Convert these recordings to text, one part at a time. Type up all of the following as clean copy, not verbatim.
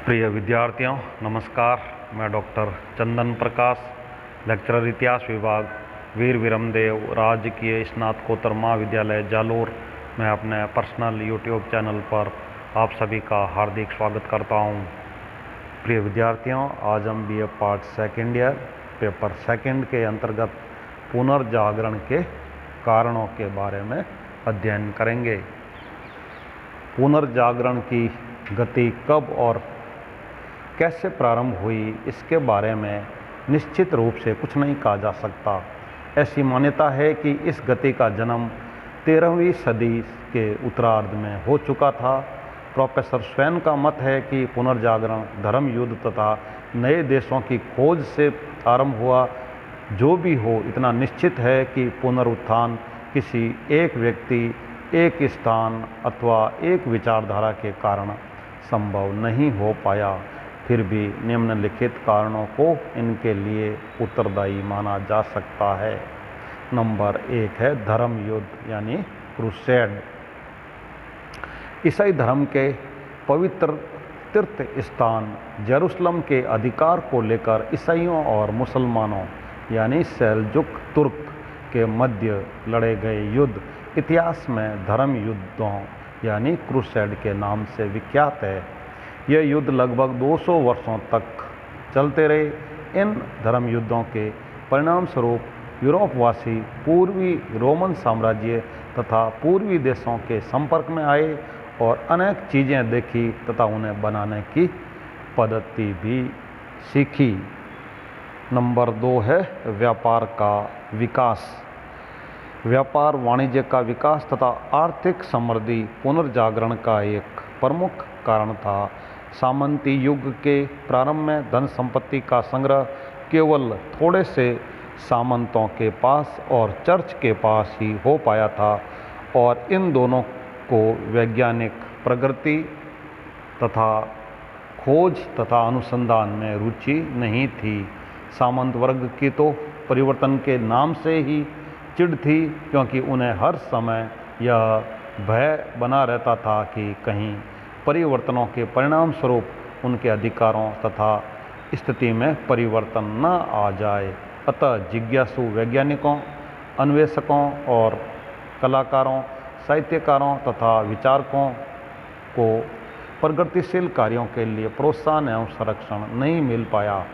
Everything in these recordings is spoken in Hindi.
प्रिय विद्यार्थियों नमस्कार। मैं डॉक्टर चंदन प्रकाश, लेक्चरर इतिहास विभाग वीर विरमदेव राजकीय स्नातकोत्तर महाविद्यालय जालोर मैं अपने पर्सनल यूट्यूब चैनल पर आप सभी का हार्दिक स्वागत करता हूं। प्रिय विद्यार्थियों, आज हम BA part second year paper second के अंतर्गत पुनर्जागरण के कारणों के बारे में अध्ययन करेंगे। पुनर्जागरण की गति कब और कैसे प्रारंभ हुई, इसके बारे में निश्चित रूप से कुछ नहीं कहा जा सकता। ऐसी मान्यता है कि इस गति का जन्म 13वीं सदी के उत्तरार्ध में हो चुका था। प्रोफेसर स्वैन का मत है कि पुनर्जागरण धर्म युद्ध तथा नए देशों की खोज से आरंभ हुआ। जो भी हो, इतना निश्चित है कि पुनरुत्थान किसी एक व्यक्ति, एक स्थान अथवा एक विचारधारा के कारण संभव नहीं हो पाया। फिर भी निम्नलिखित कारणों को इनके लिए उत्तरदायी माना जा सकता है। नंबर 1 है धर्म युद्ध यानी क्रूसेड। ईसाई धर्म के पवित्र तीर्थ स्थान जेरूसलम के अधिकार को लेकर ईसाइयों और मुसलमानों यानी सेल्जुक तुर्क के मध्य लड़े गए युद्ध इतिहास में धर्म युद्धों यानी क्रूसेड के नाम से विख्यात है। यह युद्ध लगभग 200 वर्षों तक चलते रहे। इन धर्म युद्धों के परिणाम स्वरूप यूरोपवासी पूर्वी रोमन साम्राज्य तथा पूर्वी देशों के संपर्क में आए और अनेक चीज़ें देखी तथा उन्हें बनाने की पद्धति भी सीखी। नंबर 2 है व्यापार का विकास। व्यापार वाणिज्य का विकास तथा आर्थिक समृद्धि पुनर्जागरण का एक प्रमुख कारण था। सामंती युग के प्रारंभ में धन संपत्ति का संग्रह केवल थोड़े से सामंतों के पास और चर्च के पास ही हो पाया था और इन दोनों को वैज्ञानिक प्रगति तथा खोज तथा अनुसंधान में रुचि नहीं थी। सामंत वर्ग की तो परिवर्तन के नाम से ही चिढ़ थी, क्योंकि उन्हें हर समय यह भय बना रहता था कि कहीं परिवर्तनों के परिणाम स्वरूप उनके अधिकारों तथा स्थिति में परिवर्तन न आ जाए। अतः जिज्ञासु वैज्ञानिकों, अन्वेषकों और कलाकारों, साहित्यकारों तथा विचारकों को प्रगतिशील कार्यों के लिए प्रोत्साहन एवं संरक्षण नहीं मिल पाया।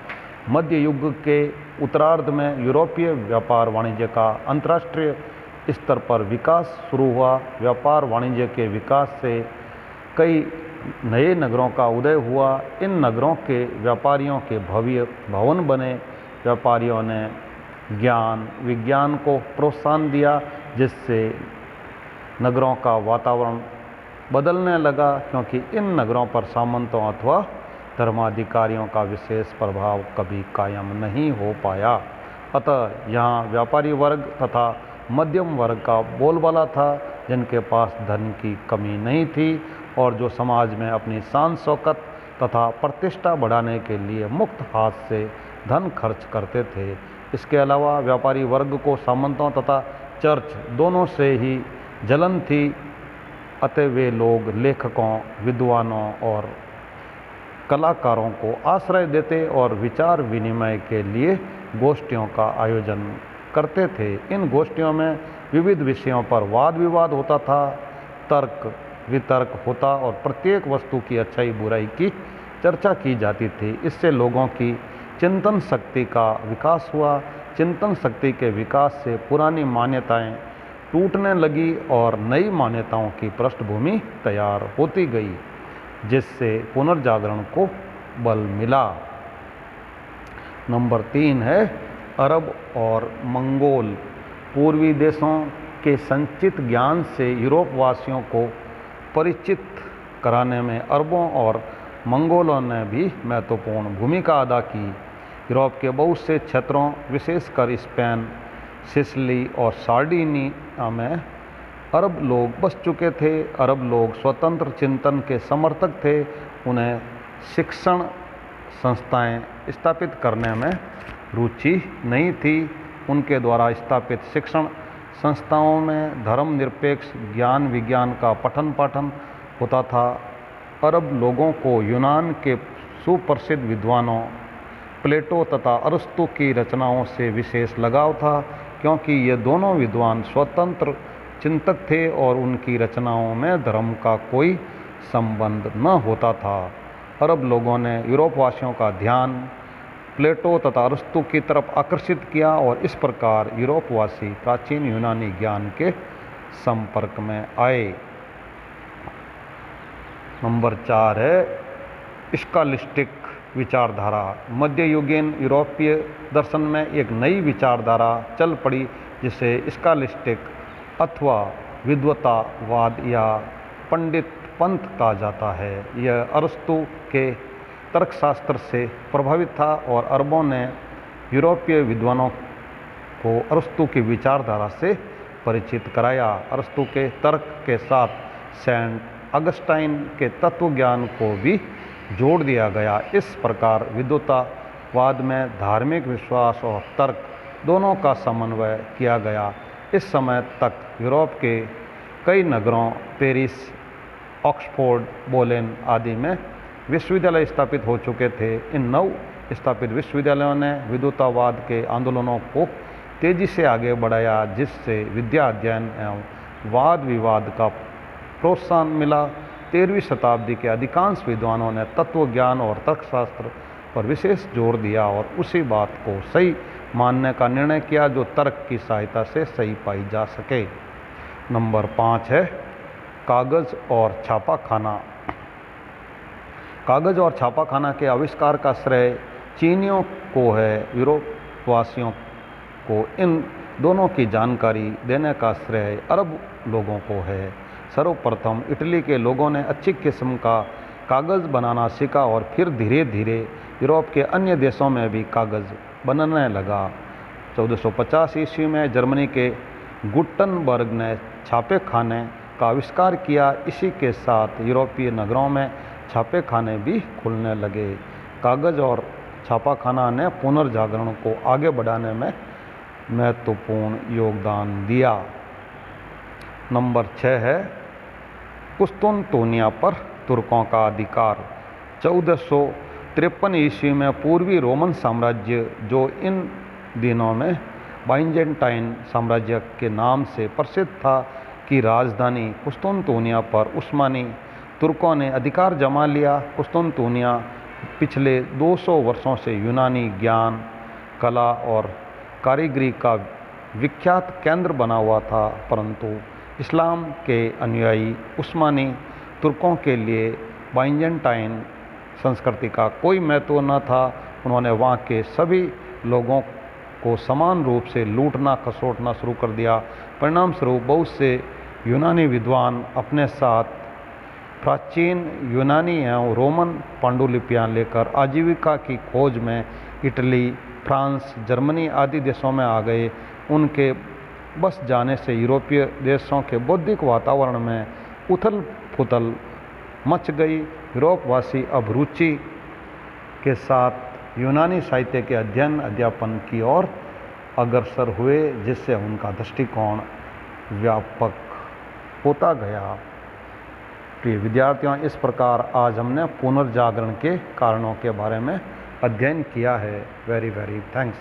मध्य युग के उत्तरार्ध में यूरोपीय व्यापार वाणिज्य का अंतर्राष्ट्रीय स्तर पर विकास शुरू हुआ। व्यापार वाणिज्य के विकास से कई नए नगरों का उदय हुआ। इन नगरों के व्यापारियों के भव्य भवन बने। व्यापारियों ने ज्ञान विज्ञान को प्रोत्साहन दिया, जिससे नगरों का वातावरण बदलने लगा, क्योंकि इन नगरों पर सामंतों अथवा धर्माधिकारियों का विशेष प्रभाव कभी कायम नहीं हो पाया। अतः यहाँ व्यापारी वर्ग तथा मध्यम वर्ग का बोलबाला था, जिनके पास धन की कमी नहीं थी और जो समाज में अपनी शान शौकत तथा प्रतिष्ठा बढ़ाने के लिए मुक्त हाथ से धन खर्च करते थे। इसके अलावा व्यापारी वर्ग को सामंतों तथा चर्च दोनों से ही जलन थी। अतः वे लोग लेखकों, विद्वानों और कलाकारों को आश्रय देते और विचार विनिमय के लिए गोष्ठियों का आयोजन करते थे। इन गोष्ठियों में विविध विषयों पर वाद विवाद होता था, तर्क वितर्क होता और प्रत्येक वस्तु की अच्छाई बुराई की चर्चा की जाती थी। इससे लोगों की चिंतन शक्ति का विकास हुआ। चिंतन शक्ति के विकास से पुरानी मान्यताएं टूटने लगी और नई मान्यताओं की पृष्ठभूमि तैयार होती गई, जिससे पुनर्जागरण को बल मिला। नंबर 3 है अरब और मंगोल। पूर्वी देशों के संचित ज्ञान से यूरोप वासियों को परिचित कराने में अरबों और मंगोलों ने भी महत्वपूर्ण भूमिका अदा की। यूरोप के बहुत से क्षेत्रों, विशेषकर स्पेन, सिसिली और सार्डिनिया में अरब लोग बस चुके थे। अरब लोग स्वतंत्र चिंतन के समर्थक थे। उन्हें शिक्षण संस्थाएं स्थापित करने में रुचि नहीं थी। उनके द्वारा स्थापित शिक्षण संस्थाओं में धर्मनिरपेक्ष ज्ञान विज्ञान का पठन पाठन होता था। अरब लोगों को यूनान के सुप्रसिद्ध विद्वानों प्लेटो तथा अरस्तु की रचनाओं से विशेष लगाव था, क्योंकि ये दोनों विद्वान स्वतंत्र चिंतक थे और उनकी रचनाओं में धर्म का कोई संबंध न होता था। अरब लोगों ने यूरोप वासियों का ध्यान प्लेटो तथा अरस्तु की तरफ आकर्षित किया और इस प्रकार यूरोपवासी प्राचीन यूनानी ज्ञान के संपर्क में आए। नंबर 4 है स्कॉलिस्टिक विचारधारा। मध्ययुगीन यूरोपीय दर्शन में एक नई विचारधारा चल पड़ी जिसे स्कॉलिस्टिक अथवा विद्वतावाद या पंडित पंथ कहा जाता है। यह अरस्तु के तर्कशास्त्र से प्रभावित था और अरबों ने यूरोपीय विद्वानों को अरस्तु की विचारधारा से परिचित कराया। अरस्तु के तर्क के साथ सेंट अगस्टाइन के तत्वज्ञान को भी जोड़ दिया गया। इस प्रकार विद्वतावाद में धार्मिक विश्वास और तर्क दोनों का समन्वय किया गया। इस समय तक यूरोप के कई नगरों पेरिस, ऑक्सफोर्ड, बोलेन आदि में विश्वविद्यालय स्थापित हो चुके थे। इन नव स्थापित विश्वविद्यालयों ने विद्वतावाद के आंदोलनों को तेजी से आगे बढ़ाया, जिससे विद्या अध्ययन एवं वाद विवाद का प्रोत्साहन मिला। 13वीं शताब्दी के अधिकांश विद्वानों ने तत्वज्ञान और तर्कशास्त्र पर विशेष जोर दिया और उसी बात को सही मानने का निर्णय किया जो तर्क की सहायता से सही पाई जा सके। नंबर 5 है कागज़ और छापाखाना। कागज़ और छापाखाना के आविष्कार का श्रेय चीनियों को है। यूरोपवासियों को इन दोनों की जानकारी देने का श्रेय अरब लोगों को है। सर्वप्रथम इटली के लोगों ने अच्छी किस्म का कागज़ बनाना सीखा और फिर धीरे धीरे यूरोप के अन्य देशों में भी कागज़ बनने लगा। 1450 ईस्वी में जर्मनी के गुटनबर्ग ने छापे खाने का आविष्कार किया। इसी के साथ यूरोपीय नगरों में छापे खाने भी खुलने लगे। कागज़ और छापाखाना ने पुनर्जागरण को आगे बढ़ाने में महत्वपूर्ण योगदान दिया। नंबर 6 है कुस्तुनतुनिया पर तुर्कों का अधिकार। 1453 ईस्वी में पूर्वी रोमन साम्राज्य, जो इन दिनों में बाइजेंटाइन साम्राज्य के नाम से प्रसिद्ध था, की राजधानी कुस्तुनतुनिया पर उस्मानी तुर्कों ने अधिकार जमा लिया। कुस्तुनतुनिया पिछले 200 वर्षों से यूनानी ज्ञान, कला और कारीगरी का विख्यात केंद्र बना हुआ था, परंतु इस्लाम के अनुयायी उस्मानी तुर्कों के लिए बाइजेंटाइन संस्कृति का कोई महत्व न था। उन्होंने वहाँ के सभी लोगों को समान रूप से लूटना खसोटना शुरू कर दिया। परिणाम स्वरूप बहुत से यूनानी विद्वान अपने साथ प्राचीन यूनानी एवं रोमन पांडुलिपियाँ लेकर आजीविका की खोज में इटली, फ्रांस, जर्मनी आदि देशों में आ गए। उनके बस जाने से यूरोपीय देशों के बौद्धिक वातावरण में उथल पुथल मच गई। यूरोपवासी अब रुचि के साथ यूनानी साहित्य के अध्ययन अध्यापन की ओर अग्रसर हुए, जिससे उनका दृष्टिकोण व्यापक होता गया। प्रिय विद्यार्थियों, इस प्रकार आज हमने पुनर्जागरण के कारणों के बारे में अध्ययन किया है। Very thanks.